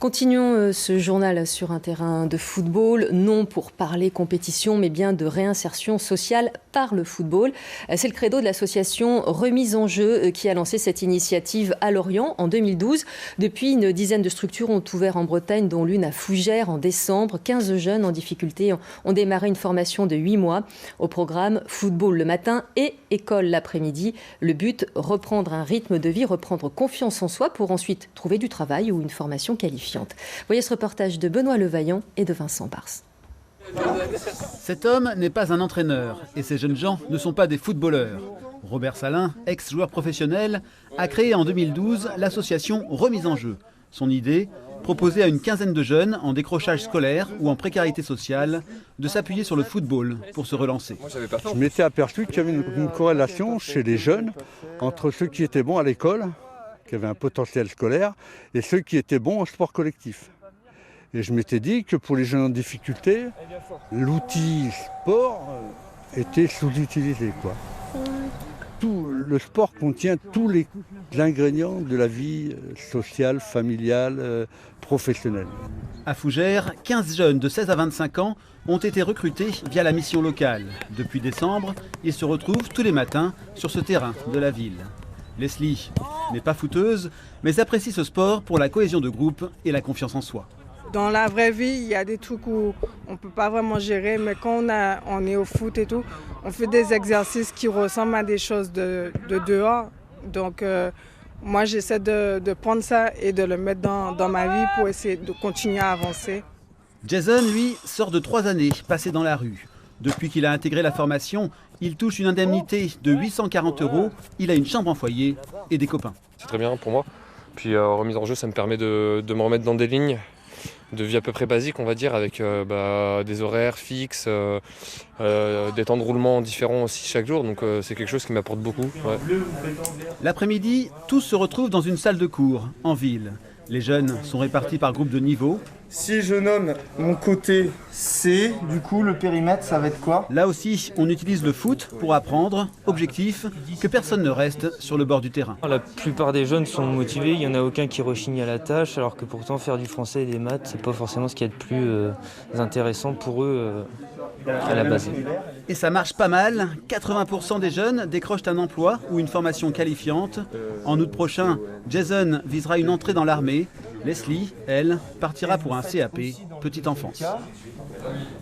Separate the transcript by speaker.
Speaker 1: Continuons ce journal sur un terrain de football, non pour parler compétition, mais bien de réinsertion sociale par le football. C'est le credo de l'association Remise en Jeu qui a lancé cette initiative à Lorient en 2012. Depuis, une dizaine de structures ont ouvert en Bretagne, dont l'une à Fougères en décembre. 15 jeunes en difficulté ont démarré une formation de 8 mois au programme football le matin et école l'après-midi. Le but, reprendre un rythme de vie, reprendre confiance en soi pour ensuite trouver du travail ou une formation qualifiante. Voyez ce reportage de Benoît Levaillant et de Vincent Bars.
Speaker 2: Cet homme n'est pas un entraîneur et ces jeunes gens ne sont pas des footballeurs. Robert Salin, ex-joueur professionnel, a créé en 2012 l'association Remise en Jeu. Son idée, proposer à une quinzaine de jeunes en décrochage scolaire ou en précarité sociale de s'appuyer sur le football pour se relancer.
Speaker 3: Je m'étais aperçu qu'il y avait une corrélation chez les jeunes entre ceux qui étaient bons à l'école, qui avaient un potentiel scolaire, et ceux qui étaient bons au sport collectif. Et je m'étais dit que pour les jeunes en difficulté, l'outil sport était sous-utilisé, quoi. Le sport contient tous les ingrédients de la vie sociale, familiale, professionnelle.
Speaker 2: À Fougères, 15 jeunes de 16 à 25 ans ont été recrutés via la mission locale. Depuis décembre, ils se retrouvent tous les matins sur ce terrain de la ville. Leslie n'est pas footeuse, mais apprécie ce sport pour la cohésion de groupe et la confiance en soi.
Speaker 4: Dans la vraie vie, il y a des trucs où on ne peut pas vraiment gérer, mais quand on est au foot et tout, on fait des exercices qui ressemblent à des choses de dehors. Donc moi, j'essaie de prendre ça et de le mettre dans ma vie pour essayer de continuer à avancer.
Speaker 2: Jason, lui, sort de 3 années passées dans la rue. Depuis qu'il a intégré la formation, il touche une indemnité de 840 €, il a une chambre en foyer et des copains.
Speaker 5: C'est très bien pour moi. Puis remise en jeu, ça me permet de me remettre dans des lignes de vie à peu près basiques, on va dire, avec des horaires fixes, des temps de roulement différents aussi chaque jour. Donc c'est quelque chose qui m'apporte beaucoup. Ouais.
Speaker 2: L'après-midi, tous se retrouvent dans une salle de cours, en ville. Les jeunes sont répartis par groupe de niveau.
Speaker 6: Si je nomme mon côté C, du coup le périmètre ça va être quoi?
Speaker 2: Là aussi, on utilise le foot pour apprendre. Objectif, que personne ne reste sur le bord du terrain.
Speaker 7: La plupart des jeunes sont motivés, il n'y en a aucun qui rechigne à la tâche, alors que pourtant faire du français et des maths, c'est pas forcément ce qu'il y a de plus intéressant pour eux à la base.
Speaker 2: Et ça marche pas mal, 80% des jeunes décrochent un emploi ou une formation qualifiante. En août prochain, Jason visera une entrée dans l'armée. Leslie, elle, partira pour un CAP, petite enfance.